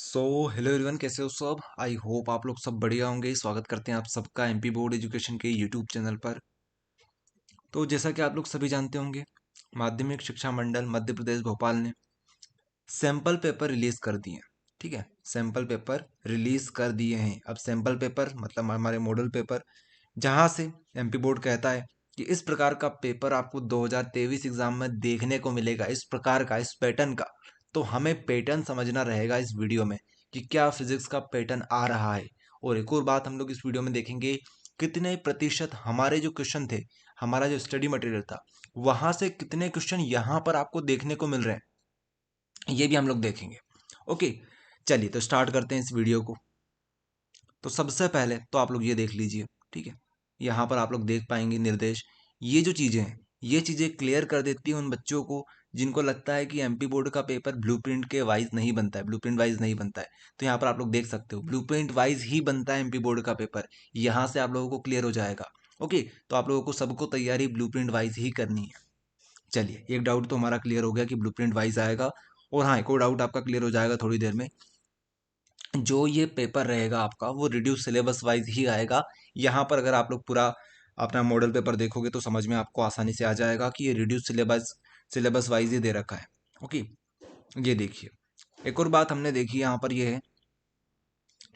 Hello everyone, कैसे हो सब। आई होप आप लोग सब बढ़िया होंगे। स्वागत करते हैं आप सबका एमपी बोर्ड एजुकेशन के यूट्यूब चैनल पर। तो जैसा कि आप लोग सभी जानते होंगे, माध्यमिक शिक्षा मंडल मध्य प्रदेश भोपाल ने सैंपल पेपर रिलीज कर दिए हैं। ठीक है, सैंपल पेपर रिलीज कर दिए हैं। अब सैंपल पेपर मतलब हमारे मॉडल पेपर, जहां से एमपी बोर्ड कहता है कि इस प्रकार का पेपर आपको 2023 एग्जाम में देखने को मिलेगा, इस प्रकार का, इस पैटर्न का। तो हमें पैटर्न समझना रहेगा इस वीडियो में कि क्या फिजिक्स का पैटर्न आ रहा है। और एक और बात हम लोग इस वीडियो में देखेंगे, कितने प्रतिशत हमारे जो क्वेश्चन थे, हमारा जो स्टडी मटेरियल था, वहां से कितने क्वेश्चन यहाँ पर आपको देखने को मिल रहे हैं, ये भी हम लोग देखेंगे। ओके, चलिए तो स्टार्ट करते हैं इस वीडियो को। तो सबसे पहले तो आप लोग ये देख लीजिए। ठीक है, यहाँ पर आप लोग देख पाएंगे निर्देश। ये जो चीज़ें हैं, ये चीज़ें क्लियर कर देती हैं उन बच्चों को जिनको लगता है कि एमपी बोर्ड का पेपर ब्लूप्रिंट के वाइज नहीं बनता है, ब्लूप्रिंट वाइज नहीं बनता है। तो यहाँ पर आप लोग देख सकते हो, ब्लूप्रिंट वाइज ही बनता है एमपी बोर्ड का पेपर। यहाँ से आप लोगों को क्लियर हो जाएगा। ओके, तो आप लोगों को सबको तैयारी ब्लूप्रिंट वाइज ही करनी है। चलिए, एक डाउट तो हमारा क्लियर हो गया कि ब्लूप्रिंट वाइज आएगा। और हाँ, एक और डाउट आपका क्लियर हो जाएगा थोड़ी देर में। जो ये पेपर रहेगा आपका, वो रिड्यूस सिलेबस वाइज ही आएगा। यहाँ पर अगर आप लोग पूरा अपना मॉडल पेपर देखोगे तो समझ में आपको आसानी से आ जाएगा कि ये रिड्यूस सिलेबस सिलेबस वाइज ही दे रखा है। ओके, ये देखिए, एक और बात हमने देखी यहाँ पर ये है,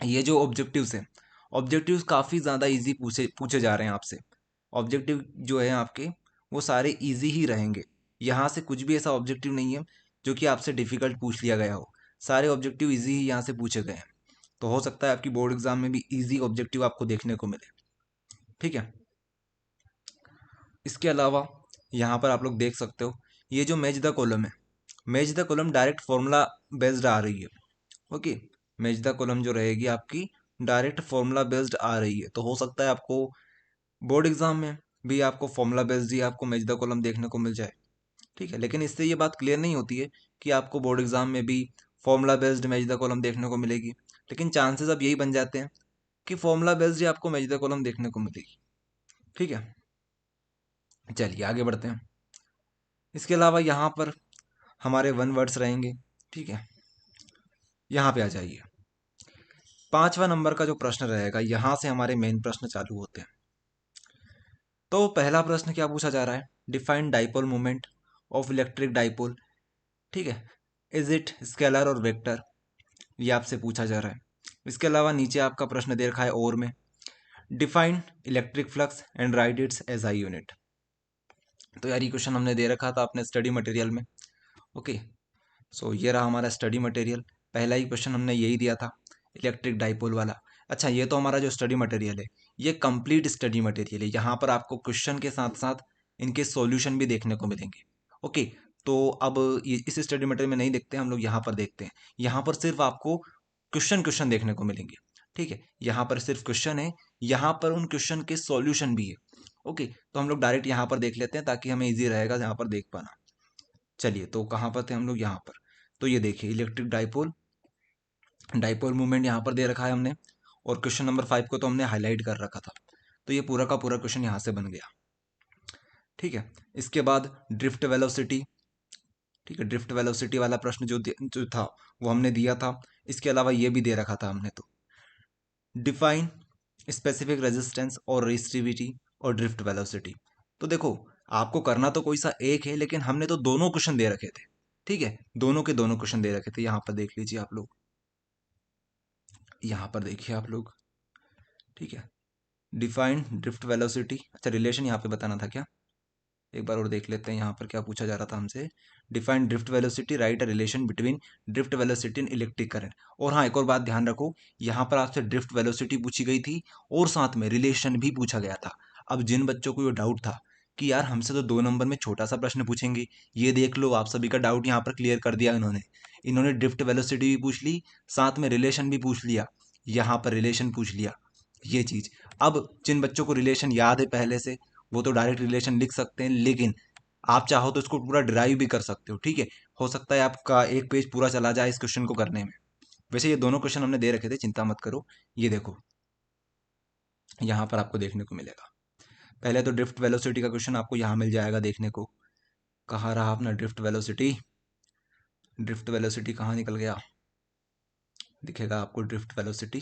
ये जो ऑब्जेक्टिव्स हैं, ऑब्जेक्टिव्स काफ़ी ज़्यादा इजी पूछे पूछे जा रहे हैं आपसे। ऑब्जेक्टिव जो है आपके, वो सारे इजी ही रहेंगे। यहाँ से कुछ भी ऐसा ऑब्जेक्टिव नहीं है जो कि आपसे डिफिकल्ट पूछ लिया गया हो। सारे ऑब्जेक्टिव इजी ही यहाँ से पूछे गए हैं। तो हो सकता है आपकी बोर्ड एग्जाम में भी इजी ऑब्जेक्टिव आपको देखने को मिले। ठीक है, इसके अलावा यहाँ पर आप लोग देख सकते हो, ये जो मैच द कॉलम है, match the column direct formula based आ रही है। ओके, मैच द कॉलम जो रहेगी आपकी डायरेक्ट फॉर्मूला बेस्ड आ रही है। तो हो सकता है आपको बोर्ड एग्जाम में भी आपको फॉर्मूला बेस्ड ही आपको मैच द कॉलम देखने को मिल जाए। ठीक है, लेकिन इससे ये बात क्लियर नहीं होती है कि आपको बोर्ड एग्जाम में भी formula based match the column देखने को मिलेगी। लेकिन चांसेस अब यही बन जाते हैं कि फॉर्मूला बेस्ड ही आपको मैच द कॉलम देखने को मिलेगी। ठीक है, चलिए आगे बढ़ते हैं। इसके अलावा यहाँ पर हमारे वन वर्ड्स रहेंगे। ठीक है, यहाँ पे आ जाइए। 5वां नंबर का जो प्रश्न रहेगा, यहाँ से हमारे मेन प्रश्न चालू होते हैं। तो पहला प्रश्न क्या पूछा जा रहा है, define dipole moment of electric dipole. ठीक है, इज इट स्केलर और वेक्टर, ये आपसे पूछा जा रहा है। इसके अलावा नीचे आपका प्रश्न दे रखा है और में, define electric flux and right it's S I unit. तो यार ये क्वेश्चन हमने दे रखा था अपने स्टडी मटेरियल में। ओके, सो ये रहा हमारा स्टडी मटेरियल। पहला ही क्वेश्चन हमने यही दिया था, इलेक्ट्रिक डाइपोल वाला। अच्छा, ये तो हमारा जो स्टडी मटेरियल है, ये कंप्लीट स्टडी मटेरियल है। यहाँ पर आपको क्वेश्चन के साथ साथ इनके सॉल्यूशन भी देखने को मिलेंगे। ओके, तो अब इस स्टडी मटेरियल में नहीं देखते हैं हम लोग, यहाँ पर देखते हैं। यहाँ पर सिर्फ आपको क्वेश्चन क्वेश्चन देखने को मिलेंगे। ठीक है, यहाँ पर सिर्फ क्वेश्चन है, यहाँ पर उन क्वेश्चन के सॉल्यूशन भी है। ओके, तो हम लोग डायरेक्ट यहाँ पर देख लेते हैं ताकि हमें इजी रहेगा यहाँ पर देख पाना। चलिए, तो कहाँ पर थे हम लोग, यहाँ पर। तो ये देखिए, इलेक्ट्रिक डाइपोल, डाइपोल मूवमेंट यहाँ पर दे रखा है हमने। और क्वेश्चन नंबर 5 को तो हमने हाईलाइट कर रखा था। तो ये पूरा का पूरा क्वेश्चन यहाँ से बन गया। ठीक है, इसके बाद ड्रिफ्ट वेलोसिटी। ठीक है, ड्रिफ्ट वेलोसिटी वाला प्रश्न जो था वो हमने दिया था। इसके अलावा ये भी दे रखा था हमने। तो डिफाइन स्पेसिफिक रेजिस्टेंस और रेजिस्टिविटी और ड्रिफ्ट वेलोसिटी। तो देखो, आपको करना तो कोई सा एक है, लेकिन हमने तो दोनों क्वेश्चन दे रखे थे। ठीक है, दोनों के दोनों क्वेश्चन दे रखे थे। यहाँ पर देख लीजिए आप लोग, यहाँ पर देखिए आप लोग। ठीक है, डिफाइन ड्रिफ्ट वेलोसिटी। अच्छा, रिलेशन यहाँ पे बताना था क्या, एक बार और देख लेते हैं यहाँ पर क्या पूछा जा रहा था हमसे। Define drift velocity, right a relation between drift velocity and electric current. और हाँ, एक और बात ध्यान रखो, यहाँ पर आपसे ड्रिफ्ट वेलोसिटी पूछी गई थी और साथ में रिलेशन भी पूछा गया था। अब जिन बच्चों को ये डाउट था कि यार हमसे तो 2 नंबर में छोटा सा प्रश्न पूछेंगे, ये देख लो, आप सभी का डाउट यहाँ पर क्लियर कर दिया इन्होंने। इन्होंने ड्रिफ्ट वेलोसिटी भी पूछ ली, साथ में रिलेशन भी पूछ लिया। यहाँ पर रिलेशन पूछ लिया, ये चीज। अब जिन बच्चों को रिलेशन याद है पहले से, वो तो डायरेक्ट रिलेशन लिख सकते हैं, लेकिन आप चाहो तो इसको पूरा डिराइव भी कर सकते हो। ठीक है, हो सकता है आपका एक पेज पूरा चला जाए इस क्वेश्चन को करने में। वैसे ये दोनों क्वेश्चन हमने दे रखे थे, चिंता मत करो। ये देखो, यहाँ पर आपको देखने को मिलेगा। पहले तो ड्रिफ्ट वेलोसिटी का क्वेश्चन आपको यहाँ मिल जाएगा देखने को। कहाँ रहा अपना ड्रिफ्ट वेलोसिटी, ड्रिफ्ट वेलोसिटी कहाँ निकल गया। दिखेगा आपको ड्रिफ्ट वेलोसिटी।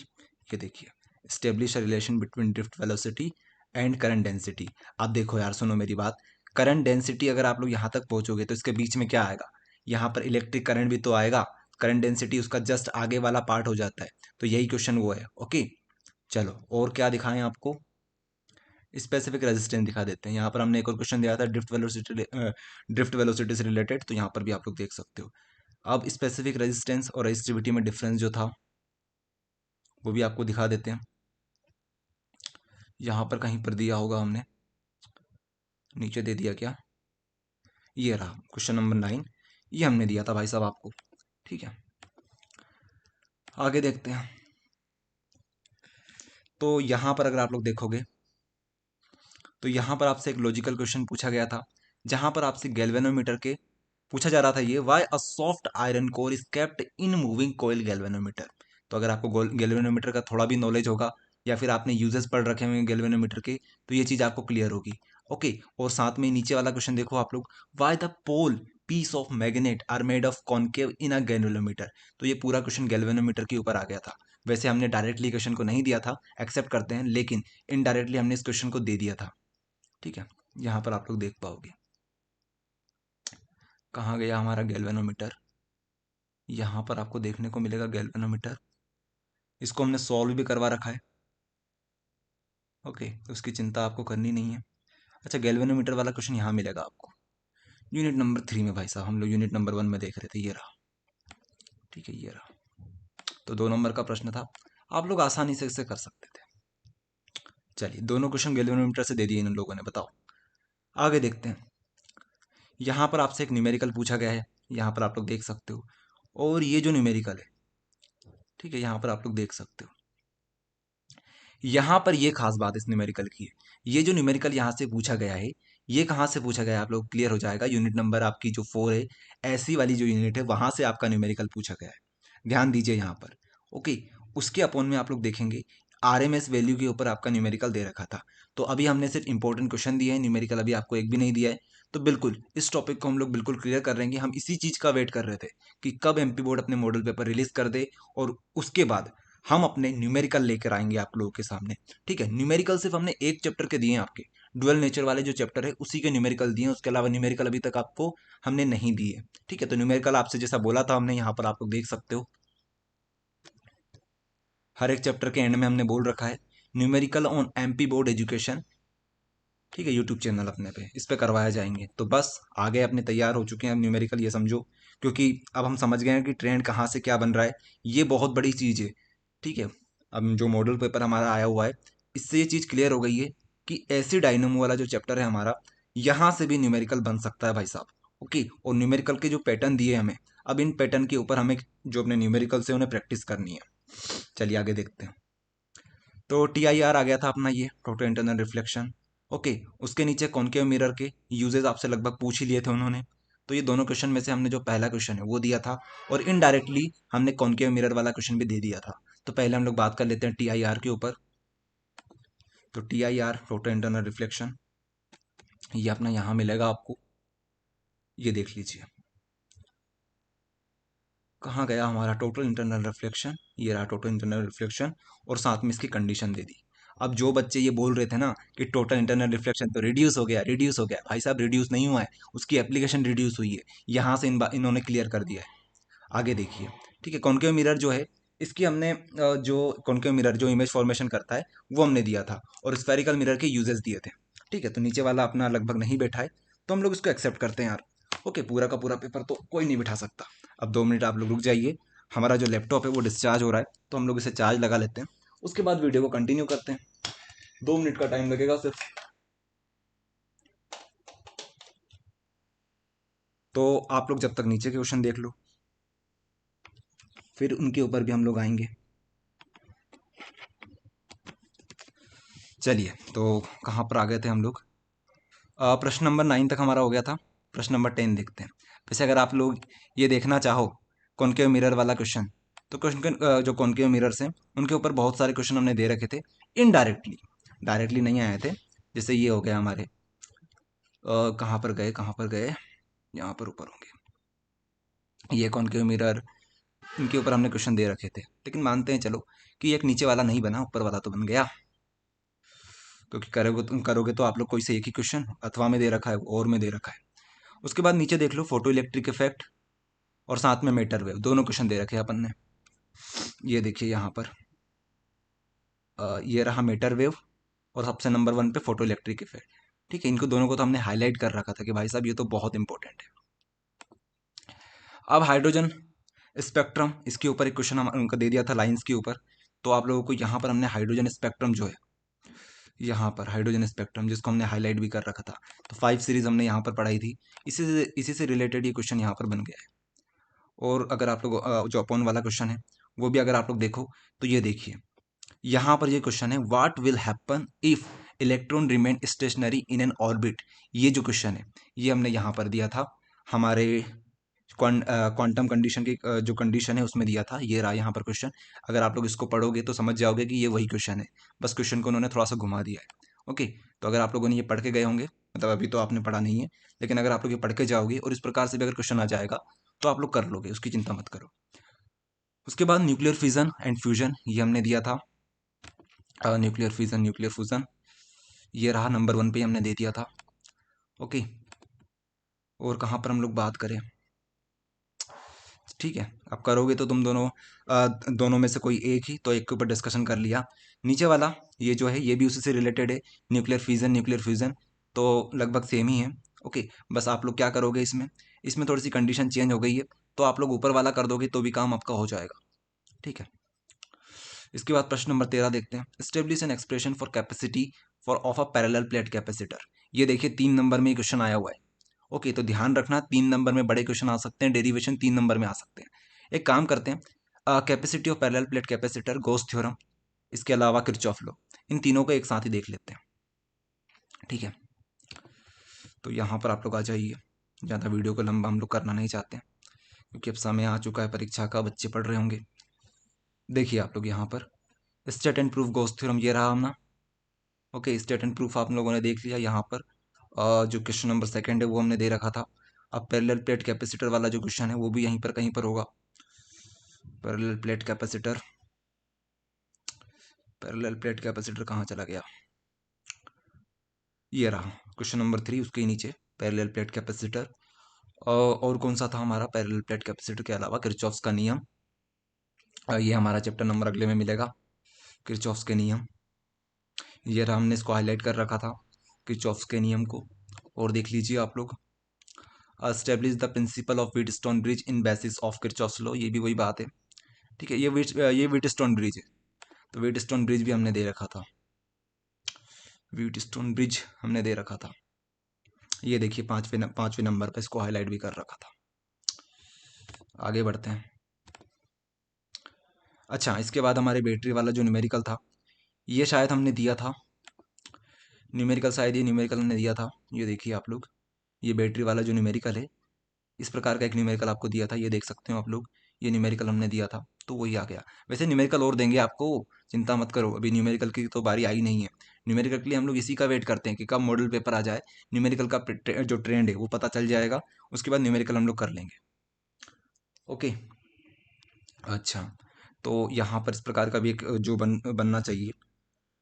ये देखिए, establish relation between drift velocity and current density. अब देखो यार, सुनो मेरी बात। करंट डेंसिटी अगर आप लोग यहाँ तक पहुंचोगे तो इसके बीच में क्या आएगा, यहाँ पर इलेक्ट्रिक करंट भी तो आएगा। करंट डेंसिटी उसका जस्ट आगे वाला पार्ट हो जाता है। तो यही क्वेश्चन वो है। ओके, चलो और क्या दिखाएं आपको, स्पेसिफिक रेजिस्टेंस दिखा देते हैं। यहाँ पर हमने एक और क्वेश्चन दिया था ड्रिफ्ट वेलोसिटी से रिलेटेड, तो यहाँ पर भी आप लोग देख सकते हो। अब स्पेसिफिक रेजिस्टेंस और रेजिस्टिविटी में डिफरेंस जो था वो भी आपको दिखा देते हैं। यहाँ पर कहीं पर दिया होगा हमने, नीचे दे दिया क्या, ये रहा क्वेश्चन नंबर 9, ये हमने दिया था भाई साहब आपको। ठीक है, आगे देखते हैं। तो यहाँ पर अगर आप लोग देखोगे तो यहाँ पर आपसे एक लॉजिकल क्वेश्चन पूछा गया था, जहाँ पर आपसे गैल्वेनोमीटर के पूछा जा रहा था, ये why a soft iron core is kept in moving coil galvanometer. तो अगर आपको गैल्वेनोमीटर का थोड़ा भी नॉलेज होगा या फिर आपने यूजेस पढ़ रखे होंगे गैल्वेनोमीटर के, तो ये चीज़ आपको क्लियर होगी। ओके, और साथ में नीचे वाला क्वेश्चन देखो आप लोग, why the pole piece of magnet are made of concave in a galvanometer. तो ये पूरा क्वेश्चन गैल्वेनोमीटर के ऊपर आ गया था। वैसे हमने डायरेक्टली क्वेश्चन को नहीं दिया था, एक्सेप्ट करते हैं, लेकिन इनडायरेक्टली हमने इस क्वेश्चन को दे दिया था। ठीक है, यहाँ पर आप लोग देख पाओगे, कहाँ गया हमारा गैल्वेनोमीटर, यहाँ पर आपको देखने को मिलेगा गैल्वेनोमीटर। इसको हमने सॉल्व भी करवा रखा है। ओके, तो उसकी चिंता आपको करनी नहीं है। अच्छा, गैल्वेनोमीटर वाला क्वेश्चन यहाँ मिलेगा आपको यूनिट नंबर 3 में। भाई साहब हम लोग यूनिट नंबर 1 में देख रहे थे, ये रहा। ठीक है, ये रहा। तो 2 नंबर का प्रश्न था, आप लोग आसानी से इसे कर सकते थे। चलिए, दोनों क्वेश्चन गैल्वेनोमीटर से दे दिए इन लोगों ने। बताओ, आगे देखते हैं। यहाँ पर आपसे एक न्यूमेरिकल पूछा गया है, यहाँ पर आप लोग देख सकते हो। और ये जो न्यूमेरिकल है, ठीक है, यहाँ पर आप लोग देख सकते हो। यहाँ पर ये खास बात इस न्यूमेरिकल की है, ये जो न्यूमेरिकल यहाँ से पूछा गया है, ये कहाँ से पूछा गया है आप लोग क्लियर हो जाएगा। यूनिट नंबर आपकी जो 4 है, ऐसी वाली जो यूनिट है, वहां से आपका न्यूमेरिकल पूछा गया है। ध्यान दीजिए यहाँ पर। ओके, उसके अपोन में आप लोग देखेंगे आरएमएस वैल्यू के ऊपर आपका न्यूमेरिकल दे रखा था। तो अभी हमने सिर्फ इंपॉर्टेंट क्वेश्चन दिए हैं, न्यूमेरिकल अभी आपको एक भी नहीं दिया है। तो बिल्कुल इस टॉपिक को हम लोग बिल्कुल क्लियर कर लेंगे। हम इसी चीज का वेट कर रहे थे कि कब एमपी बोर्ड अपने मॉडल पेपर रिलीज कर दे, और उसके बाद हम अपने न्यूमेरिकल लेकर आएंगे आप लोगों के सामने। ठीक है, न्यूमेरिकल सिर्फ हमने एक चैप्टर के दिए हैं आपके, डुअल नेचर वाले जो चैप्टर है उसी के न्यूमेरिकल दिए हैं। उसके अलावा न्यूमेरिकल अभी तक आपको हमने नहीं दिए। ठीक है, तो न्यूमेरिकल आपसे जैसा बोला था हमने, यहाँ पर आप लोग देख सकते हो, हर एक चैप्टर के एंड में हमने बोल रखा है numerical on MP board education. ठीक है, यूट्यूब चैनल अपने पे इस पे करवाया जाएंगे। तो बस आगे अपने तैयार हो चुके हैं अब न्यूमेरिकल, ये समझो, क्योंकि अब हम समझ गए हैं कि ट्रेंड कहाँ से क्या बन रहा है। ये बहुत बड़ी चीज़ है। ठीक है, अब जो मॉडल पेपर हमारा आया हुआ है, इससे ये चीज़ क्लियर हो गई है कि ऐसी डायनेमो वाला जो चैप्टर है हमारा, यहाँ से भी न्यूमेरिकल बन सकता है भाई साहब। ओके, और न्यूमेरिकल के जो पैटर्न दिए हमें, अब इन पैटर्न के ऊपर हमें जो अपने न्यूमेरिकल से उन्हें प्रैक्टिस करनी है। चलिए आगे देखते हैं। तो TIR आ गया था अपना, ये टोटल इंटरनल रिफ्लेक्शन। ओके, उसके नीचे कॉनकेव मिरर के यूजेस आपसे लगभग पूछ ही लिए थे उन्होंने। तो ये दोनों क्वेश्चन में से हमने जो पहला क्वेश्चन है वो दिया था, और इनडायरेक्टली हमने कॉनकेव मिरर वाला क्वेश्चन भी दे दिया था। तो पहले हम लोग बात कर लेते हैं TIR के ऊपर। तो TIR टोटल इंटरनल रिफ्लेक्शन, ये अपना यहाँ मिलेगा आपको, ये देख लीजिए कहाँ गया हमारा टोटल इंटरनल रिफ्लेक्शन। ये रहा टोटल इंटरनल रिफ्लेक्शन, और साथ में इसकी कंडीशन दे दी। अब जो बच्चे ये बोल रहे थे ना कि टोटल इंटरनल रिफ्लेक्शन तो रिड्यूस हो गया, रिड्यूस हो गया, भाई साहब रिड्यूस नहीं हुआ है, उसकी एप्लीकेशन रिड्यूस हुई है। यहाँ से इन्होंने क्लियर कर दिया है। आगे देखिए। ठीक है, कॉनकेव मिरर जो है, इसकी हमने जो कॉनकेव मिरर जो इमेज फॉर्मेशन करता है वो हमने दिया था, और स्फेरिकल मिरर के यूजेस दिए थे। ठीक है, तो नीचे वाला अपना लगभग नहीं बैठा है, तो हम लोग इसको एक्सेप्ट करते हैं यार। ओके, पूरा का पूरा पेपर तो कोई नहीं बिठा सकता। अब 2 मिनट आप लोग रुक जाइए, हमारा जो लैपटॉप है वो डिस्चार्ज हो रहा है, तो हम लोग इसे चार्ज लगा लेते हैं, उसके बाद वीडियो को कंटिन्यू करते हैं। 2 मिनट का टाइम लगेगा सिर्फ। तो आप लोग जब तक नीचे के क्वेश्चन देख लो, फिर उनके ऊपर भी हम लोग आएंगे। चलिए, तो कहाँ पर आ गए थे हम लोग, प्रश्न नंबर 9 तक हमारा हो गया था। प्रश्न नंबर 10 देखते हैं। वैसे अगर आप लोग ये देखना चाहो कॉनकेव मिरर वाला क्वेश्चन, तो क्वेश्चन जो कॉनकेव मिरर्स हैं उनके ऊपर बहुत सारे क्वेश्चन हमने दे रखे थे इनडायरेक्टली, डायरेक्टली नहीं आए थे। जैसे ये हो गया हमारे, कहाँ पर गए, कहाँ पर गए, यहाँ पर ऊपर होंगे, ये कॉनकेव मिरर, इनके ऊपर हमने क्वेश्चन दे रखे थे, लेकिन मानते हैं चलो कि एक नीचे वाला नहीं बना, ऊपर वाला तो बन गया, क्योंकि करोगे तो आप लोग कोई से एक ही क्वेश्चन अथवा में दे रखा है और में दे रखा है। उसके बाद नीचे देख लो फोटो इलेक्ट्रिक इफेक्ट और साथ में मैटर वेव, दोनों क्वेश्चन दे रखे हैं अपन ने। ये देखिए यहाँ पर ये रहा मैटर वेव और सबसे नंबर 1 पे फोटो इलेक्ट्रिक इफेक्ट। ठीक है, इनको दोनों को तो हमने हाईलाइट कर रखा था कि भाई साहब ये तो बहुत इंपॉर्टेंट है। अब हाइड्रोजन स्पेक्ट्रम, इसके ऊपर एक क्वेश्चन हम उनका दे दिया था लाइंस के ऊपर, तो आप लोगों को यहाँ पर हमने हाइड्रोजन स्पेक्ट्रम जो है, यहाँ पर हाइड्रोजन स्पेक्ट्रम जिसको हमने हाईलाइट भी कर रखा था, तो 5 सीरीज हमने यहाँ पर पढ़ाई थी, इसी से रिलेटेड ये क्वेश्चन यहाँ पर बन गया है। और अगर आप लोग जो अपोन वाला क्वेश्चन है वो भी अगर आप लोग देखो तो ये देखिए यहाँ पर ये क्वेश्चन है, what will happen if electron remain stationery in an orbit. ये जो क्वेश्चन है ये हमने यहाँ पर दिया था हमारे क्वांटम कंडीशन की जो कंडीशन है उसमें दिया था। ये रहा यहाँ पर क्वेश्चन, अगर आप लोग इसको पढ़ोगे तो समझ जाओगे कि ये वही क्वेश्चन है, बस क्वेश्चन को उन्होंने थोड़ा सा घुमा दिया है। ओके, तो अगर आप लोगों ने ये पढ़ के गए होंगे, मतलब अभी तो आपने पढ़ा नहीं है, लेकिन अगर आप लोग ये पढ़ के जाओगे और इस प्रकार से भी अगर क्वेश्चन आ जाएगा तो आप लोग कर लोगे, उसकी चिंता मत करो। उसके बाद न्यूक्लियर फिजन एंड फ्यूजन, ये हमने दिया था, न्यूक्लियर फिजन न्यूक्लियर फ्यूजन, ये रहा नंबर 1 पे हमने दे दिया था। ओके, और कहाँ पर हम लोग बात करें, ठीक है, आप करोगे तो तुम दोनों में से कोई एक ही, तो एक के ऊपर डिस्कशन कर लिया। नीचे वाला ये जो है ये भी उसी से रिलेटेड है, न्यूक्लियर फ्यूजन, तो लगभग सेम ही है। ओके, बस आप लोग क्या करोगे, इसमें इसमें थोड़ी सी कंडीशन चेंज हो गई है, तो आप लोग ऊपर वाला कर दोगे तो भी काम आपका हो जाएगा। ठीक है, इसके बाद प्रश्न नंबर 13 देखते हैं, establish an expression for capacity for of a parallel plate capacitor. ये देखिए 3 नंबर में क्वेश्चन आया हुआ है। ओके, तो ध्यान रखना 3 नंबर में बड़े क्वेश्चन आ सकते हैं, डेरिवेशन 3 नंबर में आ सकते हैं। एक काम करते हैं, capacity of parallel plate capacitor, Gauss theorem, इसके अलावा किरचॉफ लॉ, इन तीनों को एक साथ ही देख लेते हैं। ठीक है, तो यहाँ पर आप लोग आ जाइए, ज़्यादा वीडियो को लंबा हम लोग करना नहीं चाहते हैं, क्योंकि अब समय आ चुका है परीक्षा का, बच्चे पढ़ रहे होंगे। देखिए आप लोग यहाँ पर state and proof Gauss theorem, ये रहा हमना। ओके, स्टेट एंड प्रूफ आप लोगों ने देख लिया। यहाँ पर जो क्वेश्चन नंबर 2 है वो हमने दे रखा था। अब पैरेलल प्लेट कैपेसिटर वाला जो क्वेश्चन है वो भी यहीं पर कहीं पर होगा। Parallel plate capacitor, parallel plate capacitor कहाँ चला गया, ये रहा क्वेश्चन नंबर 3, उसके नीचे पैरेलल प्लेट कैपेसिटर। और कौन सा था हमारा पैरेलल प्लेट कैपेसिटर के अलावा, किरचॉफ्स का नियम। ये हमारा चैप्टर नंबर अगले में मिलेगा, किरचॉफ्स के नियम। ये रहा, हमने इसको हाईलाइट कर रखा था किरचॉफ्स के नियम को। और देख लीजिए आप लोग, establish the principle of Wheatstone bridge in basis of Kirchhoff's law, ये भी वही बात है। ठीक है, ये व्हीटस्टोन ब्रिज है, तो व्हीटस्टोन ब्रिज भी हमने दे रखा था, व्हीटस्टोन ब्रिज हमने दे रखा था। ये देखिए 5वें नंबर पर इसको हाईलाइट भी कर रखा था। आगे बढ़ते हैं। अच्छा, इसके बाद हमारे बैटरी वाला जो न्यूमेरिकल था, ये शायद हमने दिया था न्यूमेरिकल, शायद ये न्यूमेरिकल हमने दिया था। ये देखिए आप लोग, ये बैटरी वाला जो न्यूमेरिकल है, इस प्रकार का एक न्यूमेरिकल आपको दिया था, ये देख सकते हो आप लोग, ये न्यूमेरिकल हमने दिया था, तो वही आ गया। वैसे न्यूमेरिकल और देंगे आपको, चिंता मत करो, अभी न्यूमेरिकल की तो बारी आई नहीं है। न्यूमेरिकल के लिए हम लोग इसी का वेट करते हैं कि कब मॉडल पेपर आ जाए, न्यूमेरिकल का जो ट्रेंड है वो पता चल जाएगा, उसके बाद न्यूमेरिकल हम लोग कर लेंगे। ओके, अच्छा, तो यहाँ पर इस प्रकार का भी एक जो बनना चाहिए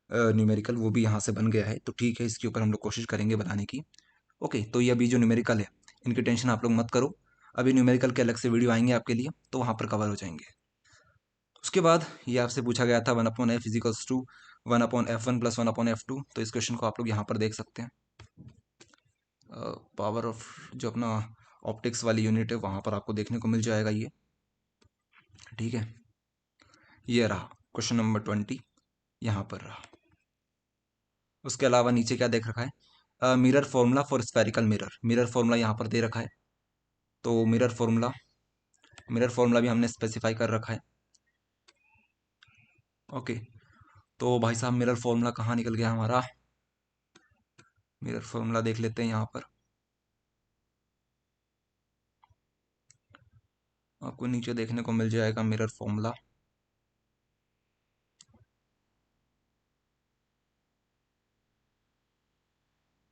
न्यूमेरिकल, वो भी यहाँ से बन गया है, तो ठीक है, इसके ऊपर हम लोग कोशिश करेंगे बनाने की। ओके, तो ये अभी जो न्यूमेरिकल है इनकी टेंशन आप लोग मत करो, अभी न्यूमेरिकल के अलग से वीडियो आएंगे आपके लिए, तो वहाँ पर कवर हो जाएंगे। उसके बाद ये आपसे पूछा गया था 1/f = 1/f1 + 1/f2, तो इस क्वेश्चन को आप लोग यहाँ पर देख सकते हैं। पावर ऑफ जो अपना ऑप्टिक्स वाली यूनिट है वहाँ पर आपको देखने को मिल जाएगा ये। ठीक है, ये रहा क्वेश्चन नंबर 20, यहाँ पर रहा। उसके अलावा नीचे क्या देख रखा है, mirror formula for spherical mirror, mirror formula यहाँ पर दे रखा है, तो मिरर फॉर्मूला भी हमने स्पेसिफाई कर रखा है। ओके, तो भाई साहब मिरर फॉर्मूला कहाँ निकल गया हमारा, मिरर फॉर्मूला देख लेते हैं यहाँ पर। आपको नीचे देखने को मिल जाएगा मिरर फॉर्मूला।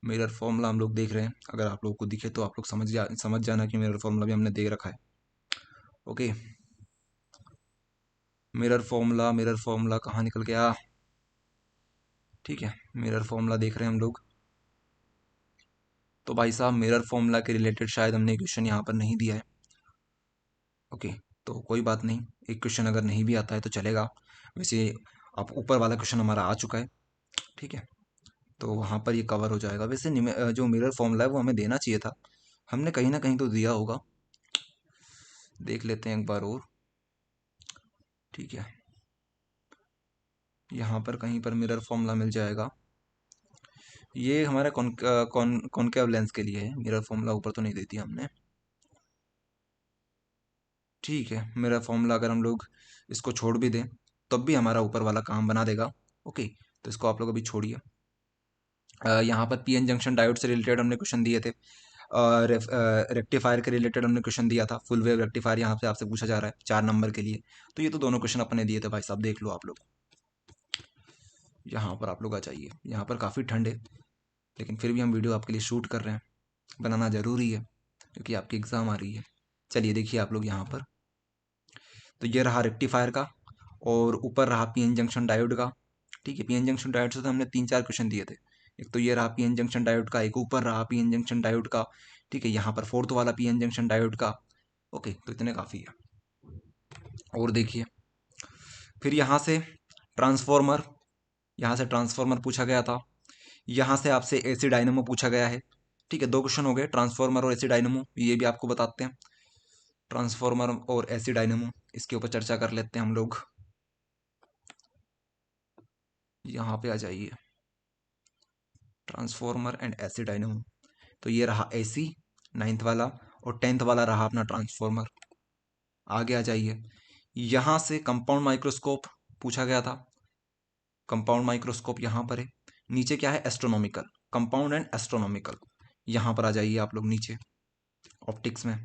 मिरर फॉर्मूला हम लोग देख रहे हैं, अगर आप लोगों को दिखे तो आप लोग समझ जाना कि मिरर फॉर्मूला भी हमने दे रखा है। ओके, मिरर फॉर्मूला कहाँ निकल गया? ठीक है, मिरर फॉर्मूला देख रहे हैं हम लोग। तो भाई साहब मिरर फॉर्मूला के रिलेटेड शायद हमने क्वेश्चन यहाँ पर नहीं दिया है। ओके, तो कोई बात नहीं, एक क्वेश्चन अगर नहीं भी आता है तो चलेगा। वैसे आप ऊपर वाला क्वेश्चन हमारा आ चुका है, ठीक है, तो वहाँ पर ये कवर हो जाएगा। वैसे जो मिरर फॉर्मूला है वो हमें देना चाहिए था, हमने कहीं ना कहीं तो दिया होगा, देख लेते हैं एक बार और। ठीक है, यहाँ पर कहीं पर मिरर फॉर्मूला मिल जाएगा। ये हमारा कॉनकेव लेंस के लिए है, मिरर फॉर्मूला ऊपर तो नहीं देती हमने। ठीक है, मिरर फॉर्मूला अगर हम लोग इसको छोड़ भी दें तब भी हमारा ऊपर वाला काम बना देगा। ओके, तो इसको आप लोग अभी छोड़िए। यहाँ पर पीएन जंक्शन डायोड से रिलेटेड हमने क्वेश्चन दिए थे, रेक्टिफायर के रिलेटेड हमने क्वेश्चन दिया था। फुल वेव रेक्टिफायर यहाँ से आपसे पूछा जा रहा है 4 नंबर के लिए, तो ये तो दोनों क्वेश्चन अपने दिए थे भाई साहब, देख लो आप लोग। यहाँ पर आप लोग आ जाइए, यहाँ पर काफ़ी ठंड है लेकिन फिर भी हम वीडियो आपके लिए शूट कर रहे हैं, बनाना ज़रूरी है क्योंकि आपकी एग्ज़ाम आ रही है। चलिए देखिए आप लोग यहाँ पर, तो ये रहा रेक्टिफायर का और ऊपर रहा पीएन जंक्शन डायोड का। ठीक है, पीएन जंक्शन डायोड से तो हमने 3-4 क्वेश्चन दिए थे। एक तो ये रहा पीएन जंक्शन डायोड का, एक ऊपर रहा पीएन जंक्शन डायोड का। ठीक है, यहाँ पर फोर्थ वाला पीएन जंक्शन डायोड का। ओके, तो इतने काफ़ी है। और देखिए फिर यहाँ से ट्रांसफॉर्मर, यहाँ से ट्रांसफॉर्मर पूछा गया था, यहाँ से आपसे एसी डायनेमो पूछा गया है। ठीक है, 2 क्वेश्चन हो गए, ट्रांसफॉर्मर और एसी डायनेमो, ये भी आपको बताते हैं। ट्रांसफॉर्मर और एसी डायनेमो, इसके ऊपर चर्चा कर लेते हैं हम लोग। यहाँ पे आ जाइए, ट्रांसफॉर्मर एंड एसी डायनेमो। तो ये रहा एसी 9th वाला और 10th वाला रहा अपना ट्रांसफॉर्मर। आगे आ जाइए, यहाँ से कंपाउंड माइक्रोस्कोप पूछा गया था, कंपाउंड माइक्रोस्कोप यहाँ पर है। नीचे क्या है? Astronomical, compound and astronomical. यहाँ पर आ जाइए आप लोग नीचे ऑप्टिक्स में।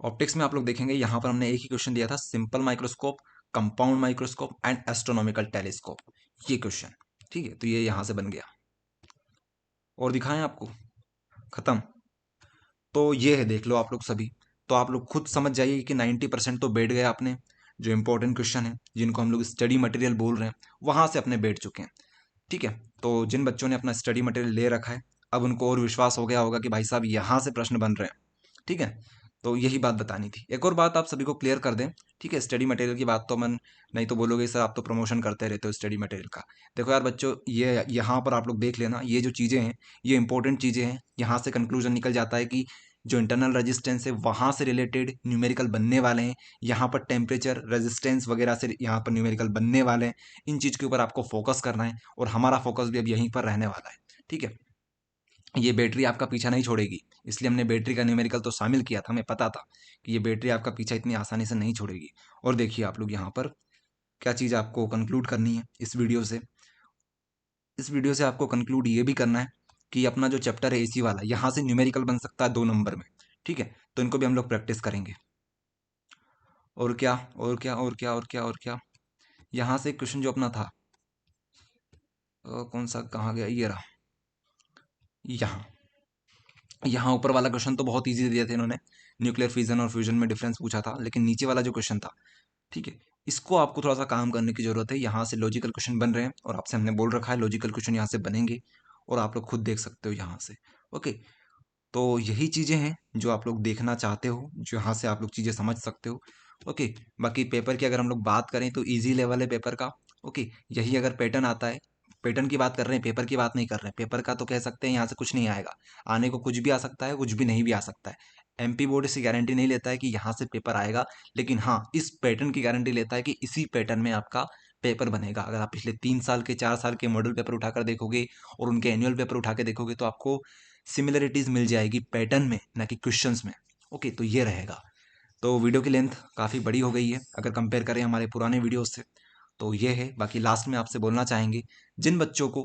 ऑप्टिक्स में आप लोग देखेंगे यहाँ पर हमने एक ही क्वेश्चन दिया था, simple microscope, compound microscope and astronomical telescope, ये क्वेश्चन। ठीक है, तो ये यहाँ से बन गया। और दिखाएं आपको? खत्म। तो ये है, देख लो आप लोग सभी। तो आप लोग खुद समझ जाइए कि 90% तो बैठ गया अपने, जो इंपॉर्टेंट क्वेश्चन है जिनको हम लोग स्टडी मटेरियल बोल रहे हैं वहां से अपने बैठ चुके हैं। ठीक है, तो जिन बच्चों ने अपना स्टडी मटेरियल ले रखा है अब उनको और विश्वास हो गया होगा कि भाई साहब यहाँ से प्रश्न बन रहे हैं। ठीक है, तो यही बात बतानी थी। एक और बात आप सभी को क्लियर कर दें, ठीक है, स्टडी मटेरियल की बात तो मन नहीं तो बोलोगे सर आप तो प्रमोशन करते रहते हो स्टडी मटेरियल का। देखो यार बच्चों, ये यहाँ पर आप लोग देख लेना, ये जो चीज़ें हैं ये इंपॉर्टेंट चीज़ें हैं। यहाँ से कंक्लूजन निकल जाता है कि जो इंटरनल रेजिस्टेंस है वहाँ से रिलेटेड न्यूमेरिकल बनने वाले हैं, यहाँ पर टेम्परेचर रेजिस्टेंस वगैरह से यहाँ पर न्यूमेरिकल बनने वाले हैं। इन चीज़ के ऊपर आपको फोकस करना है और हमारा फोकस भी अब यहीं पर रहने वाला है। ठीक है, ये बैटरी आपका पीछा नहीं छोड़ेगी, इसलिए हमने बैटरी का न्यूमेरिकल तो शामिल किया था, हमें पता था कि ये बैटरी आपका पीछा इतनी आसानी से नहीं छोड़ेगी। और देखिए आप लोग यहाँ पर क्या चीज़ आपको कंक्लूड करनी है इस वीडियो से। इस वीडियो से आपको कंक्लूड ये भी करना है कि अपना जो चैप्टर है एसी वाला, यहाँ से न्यूमेरिकल बन सकता है 2 नंबर में। ठीक है, तो इनको भी हम लोग प्रैक्टिस करेंगे। और क्या और क्या और क्या और क्या और क्या, यहाँ से क्वेश्चन जो अपना था, कौन सा कहाँ गया, ये रहा। यहाँ यहाँ ऊपर वाला क्वेश्चन तो बहुत इजी दिया था इन्होंने, न्यूक्लियर फिजन और फ्यूजन में डिफरेंस पूछा था, लेकिन नीचे वाला जो क्वेश्चन था, ठीक है, इसको आपको थोड़ा सा काम करने की जरूरत है। यहाँ से लॉजिकल क्वेश्चन बन रहे हैं और आपसे हमने बोल रखा है लॉजिकल क्वेश्चन यहाँ से बनेंगे और आप लोग खुद देख सकते हो यहाँ से। ओके, तो यही चीज़ें हैं जो आप लोग देखना चाहते हो, जो यहाँ से आप लोग चीज़ें समझ सकते हो। ओके, बाकी पेपर की अगर हम लोग बात करें तो इजी लेवल है पेपर का। ओके, यही अगर पैटर्न आता है, पैटर्न की बात कर रहे हैं, पेपर की बात नहीं कर रहे हैं। पेपर का तो कह सकते हैं यहाँ से कुछ नहीं आएगा, आने को कुछ भी आ सकता है, कुछ भी नहीं भी आ सकता है। एमपी बोर्ड इसकी गारंटी नहीं लेता है कि यहाँ से पेपर आएगा, लेकिन हाँ इस पैटर्न की गारंटी लेता है कि इसी पैटर्न में आपका पेपर बनेगा। अगर आप पिछले 3 साल के 4 साल के मॉडल पेपर उठाकर देखोगे और उनके एनुअल पेपर उठा के देखोगे तो आपको सिमिलरिटीज मिल जाएगी पैटर्न में, ना कि क्वेश्चंस में। ओके, तो ये रहेगा। तो वीडियो की लेंथ काफ़ी बड़ी हो गई है अगर कंपेयर करें हमारे पुराने वीडियो से, तो ये है। बाकी लास्ट में आपसे बोलना चाहेंगे, जिन बच्चों को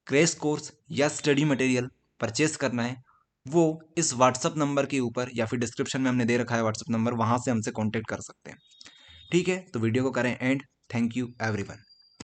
क्रैश कोर्स या स्टडी मटेरियल परचेस करना है वो इस व्हाट्सअप नंबर के ऊपर या फिर डिस्क्रिप्शन में हमने दे रखा है व्हाट्सअप नंबर, वहाँ से हमसे कॉन्टेक्ट कर सकते हैं। ठीक है, तो वीडियो को करें एंड। Thank you everyone.